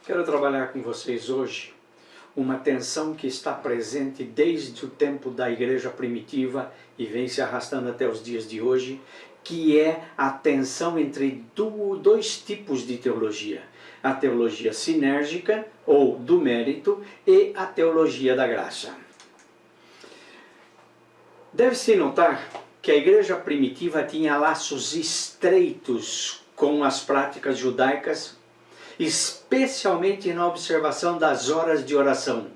Quero trabalhar com vocês hoje uma tensão que está presente desde o tempo da igreja primitiva e vem se arrastando até os dias de hoje, que é a tensão entre dois tipos de teologia. A teologia sinérgica, ou do mérito, e a teologia da graça. Deve-se notar que a igreja primitiva tinha laços estreitos com as práticas judaicas, especialmente na observação das horas de oração.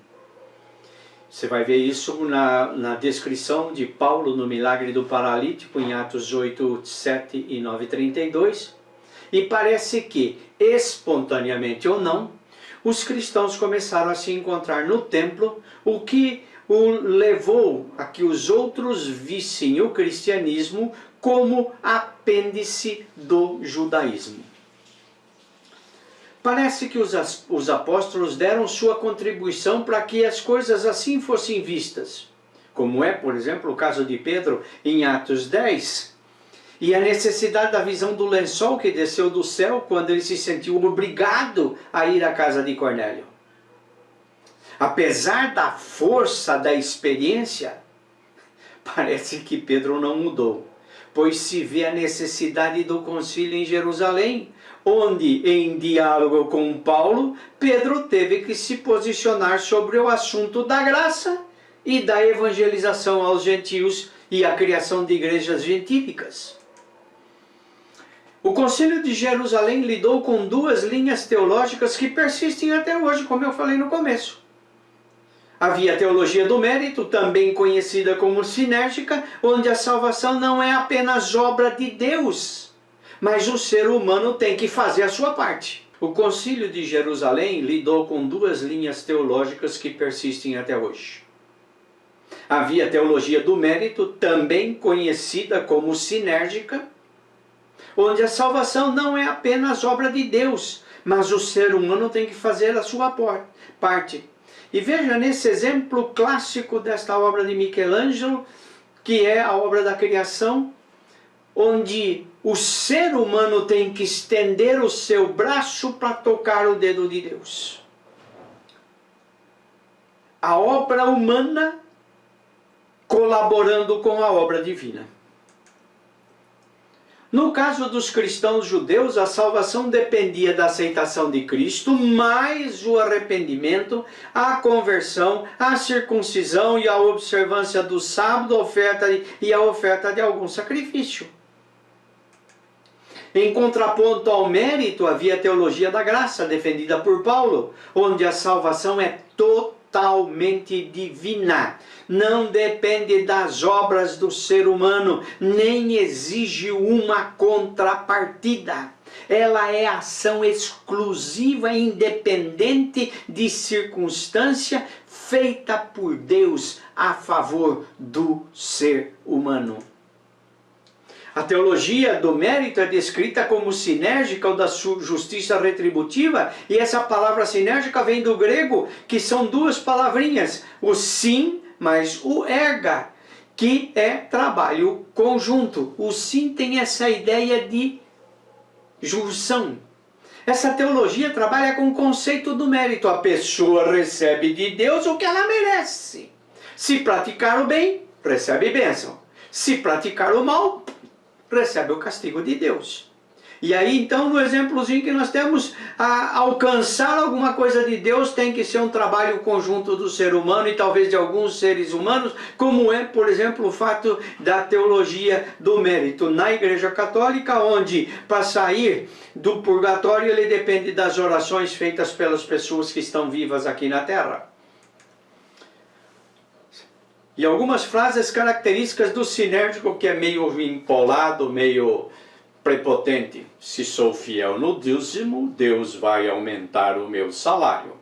Você vai ver isso na descrição de Paulo no milagre do paralítico em Atos 8, 7 e 9, 32. E parece que, espontaneamente ou não, os cristãos começaram a se encontrar no templo, o que o levou a que os outros vissem o cristianismo como apêndice do judaísmo. Parece que os apóstolos deram sua contribuição para que as coisas assim fossem vistas, como é, por exemplo, o caso de Pedro em Atos 10, e a necessidade da visão do lençol que desceu do céu quando ele se sentiu obrigado a ir à casa de Cornélio. Apesar da força da experiência, parece que Pedro não mudou, pois se vê a necessidade do concílio em Jerusalém, onde, em diálogo com Paulo, Pedro teve que se posicionar sobre o assunto da graça e da evangelização aos gentios e a criação de igrejas gentílicas. O Concílio de Jerusalém lidou com duas linhas teológicas que persistem até hoje, como eu falei no começo. Havia a teologia do mérito, também conhecida como sinérgica, onde a salvação não é apenas obra de Deus, mas o ser humano tem que fazer a sua parte. O Concílio de Jerusalém lidou com duas linhas teológicas que persistem até hoje. Havia a teologia do mérito, também conhecida como sinérgica, onde a salvação não é apenas obra de Deus, mas o ser humano tem que fazer a sua parte. E veja nesse exemplo clássico desta obra de Michelangelo, que é a obra da criação, onde o ser humano tem que estender o seu braço para tocar o dedo de Deus. A obra humana colaborando com a obra divina. No caso dos cristãos judeus, a salvação dependia da aceitação de Cristo, mais o arrependimento, a conversão, a circuncisão e a observância do sábado, a oferta de algum sacrifício. Em contraponto ao mérito, havia a teologia da graça, defendida por Paulo, onde a salvação é totalmente divina. Não depende das obras do ser humano, nem exige uma contrapartida. Ela é ação exclusiva e independente de circunstância, feita por Deus a favor do ser humano. A teologia do mérito é descrita como sinérgica ou da justiça retributiva, e essa palavra sinérgica vem do grego, que são duas palavrinhas, o sim mais o erga, que é trabalho conjunto. O sim tem essa ideia de junção. Essa teologia trabalha com o conceito do mérito. A pessoa recebe de Deus o que ela merece. Se praticar o bem, recebe bênção. Se praticar o mal, recebe o castigo de Deus. E aí então no exemplozinho que nós temos, a alcançar alguma coisa de Deus tem que ser um trabalho conjunto do ser humano e talvez de alguns seres humanos, como é, por exemplo, o fato da teologia do mérito na Igreja Católica, onde para sair do purgatório ele depende das orações feitas pelas pessoas que estão vivas aqui na Terra. E algumas frases características do sinérgico, que é meio empolado, meio prepotente. Se sou fiel no dízimo, Deus vai aumentar o meu salário.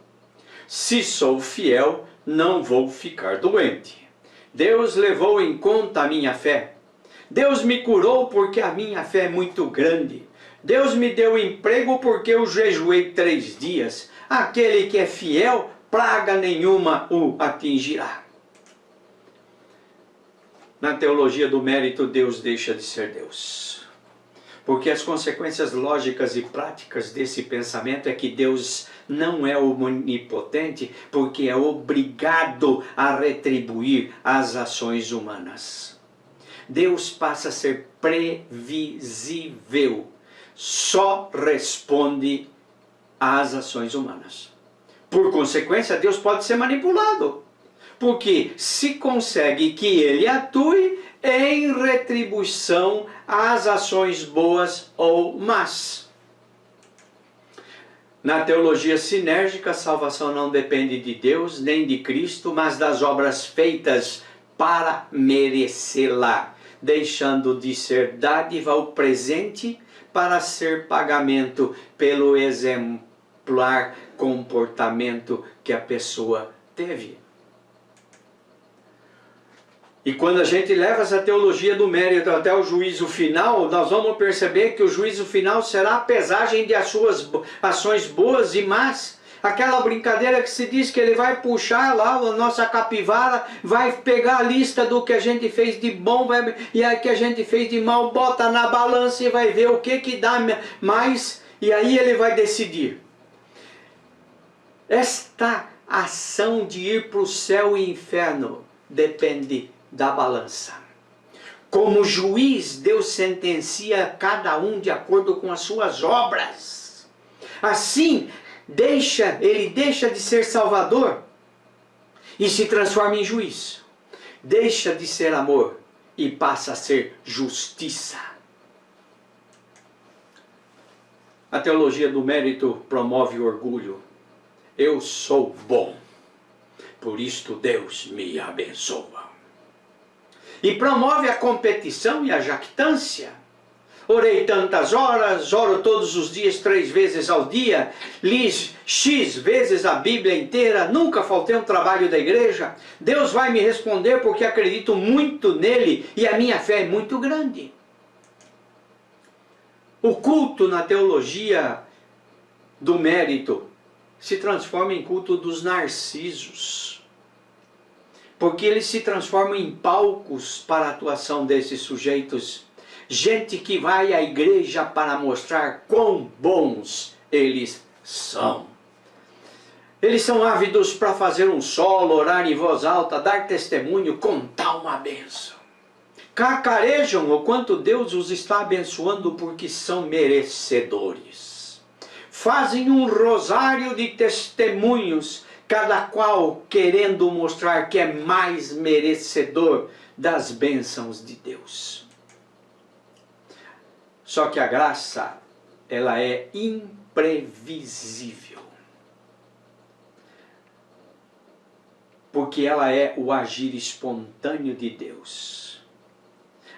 Se sou fiel, não vou ficar doente. Deus levou em conta a minha fé. Deus me curou porque a minha fé é muito grande. Deus me deu emprego porque eu jejuei 3 dias. Aquele que é fiel, praga nenhuma o atingirá. Na teologia do mérito, Deus deixa de ser Deus. Porque as consequências lógicas e práticas desse pensamento é que Deus não é onipotente, porque é obrigado a retribuir as ações humanas. Deus passa a ser previsível, só responde às ações humanas. Por consequência, Deus pode ser manipulado, porque se consegue que ele atue em retribuição às ações boas ou más. Na teologia sinérgica, a salvação não depende de Deus nem de Cristo, mas das obras feitas para merecê-la, deixando de ser dádiva o presente para ser pagamento pelo exemplar comportamento que a pessoa teve. E quando a gente leva essa teologia do mérito até o juízo final, nós vamos perceber que o juízo final será a pesagem de as suas ações boas e más. Aquela brincadeira que se diz que ele vai puxar lá a nossa capivara, vai pegar a lista do que a gente fez de bom e a que a gente fez de mal, bota na balança e vai ver o que dá mais, e aí ele vai decidir. Esta ação de ir para o céu e inferno depende da balança. Como juiz, Deus sentencia cada um de acordo com as suas obras. Assim, ele deixa de ser salvador e se transforma em juiz. Deixa de ser amor e passa a ser justiça. A teologia do mérito promove o orgulho. Eu sou bom, por isto Deus me abençoa. E promove a competição e a jactância. Orei tantas horas, oro todos os dias 3 vezes ao dia, li X vezes a Bíblia inteira, nunca faltei um trabalho da igreja. Deus vai me responder porque acredito muito nele e a minha fé é muito grande. O culto na teologia do mérito se transforma em culto dos narcisos. Porque eles se transformam em palcos para a atuação desses sujeitos. Gente que vai à igreja para mostrar quão bons eles são. Eles são ávidos para fazer um solo, orar em voz alta, dar testemunho, contar uma bênção. Cacarejam o quanto Deus os está abençoando porque são merecedores. Fazem um rosário de testemunhos, cada qual querendo mostrar que é mais merecedor das bênçãos de Deus. Só que a graça, ela é imprevisível. Porque ela é o agir espontâneo de Deus.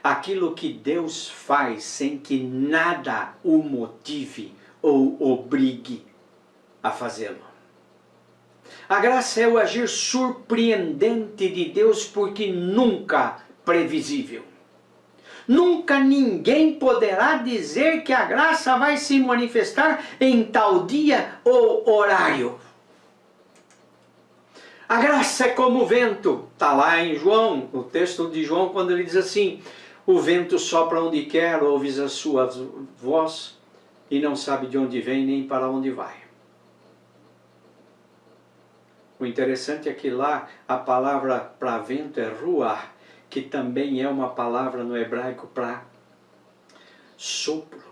Aquilo que Deus faz sem que nada o motive ou obrigue a fazê-lo. A graça é o agir surpreendente de Deus porque nunca previsível. Nunca ninguém poderá dizer que a graça vai se manifestar em tal dia ou horário. A graça é como o vento. Está lá em João, no texto de João, quando ele diz assim: o vento sopra onde quer, ouves a sua voz e não sabe de onde vem nem para onde vai. O interessante é que lá a palavra para vento é ruach, que também é uma palavra no hebraico para sopro,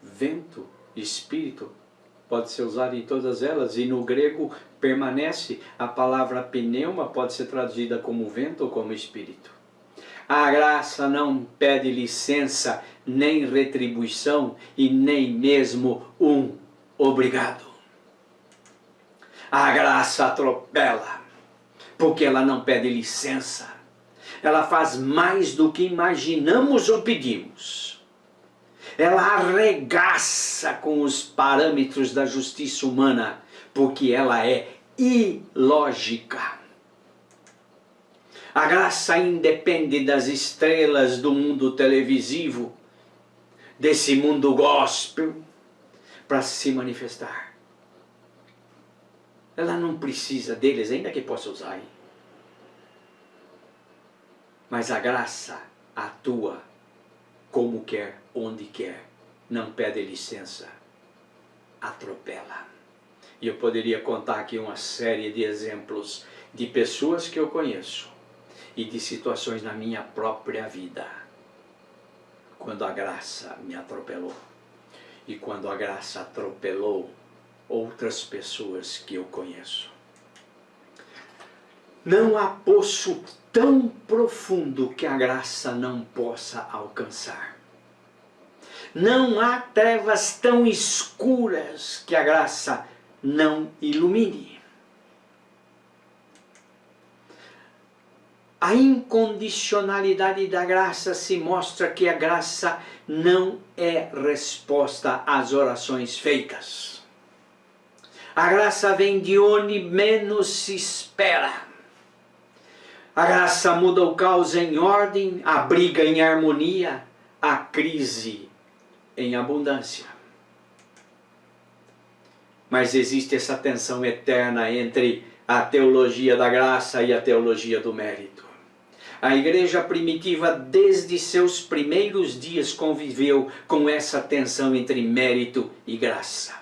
vento, espírito. Pode ser usado em todas elas, e no grego permanece a palavra pneuma, pode ser traduzida como vento ou como espírito. A graça não pede licença, nem retribuição e nem mesmo um obrigado. A graça atropela, porque ela não pede licença. Ela faz mais do que imaginamos ou pedimos. Ela arregaça com os parâmetros da justiça humana, porque ela é ilógica. A graça independe das estrelas do mundo televisivo, desse mundo gospel, para se manifestar. Ela não precisa deles, ainda que possa usar. Mas a graça atua como quer, onde quer não pede licença, atropela. E eu poderia contar aqui uma série de exemplos de pessoas que eu conheço e de situações na minha própria vida, quando a graça me atropelou e quando a graça atropelou outras pessoas que eu conheço. Não há poço tão profundo que a graça não possa alcançar. Não há trevas tão escuras que a graça não ilumine. A incondicionalidade da graça se mostra que a graça não é resposta às orações feitas. A graça vem de onde menos se espera. A graça muda o caos em ordem, a briga em harmonia, a crise em abundância. Mas existe essa tensão eterna entre a teologia da graça e a teologia do mérito. A igreja primitiva, desde seus primeiros dias, conviveu com essa tensão entre mérito e graça.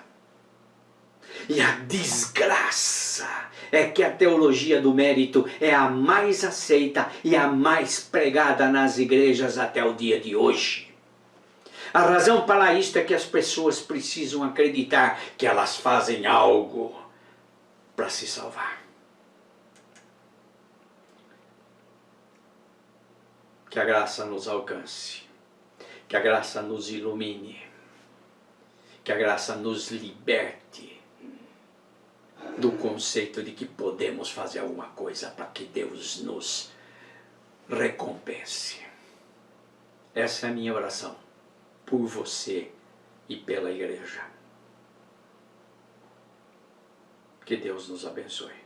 E a desgraça é que a teologia do mérito é a mais aceita e a mais pregada nas igrejas até o dia de hoje. A razão para isto é que as pessoas precisam acreditar que elas fazem algo para se salvar. Que a graça nos alcance, que a graça nos ilumine, que a graça nos liberte do conceito de que podemos fazer alguma coisa para que Deus nos recompense. Essa é a minha oração por você e pela igreja. Que Deus nos abençoe.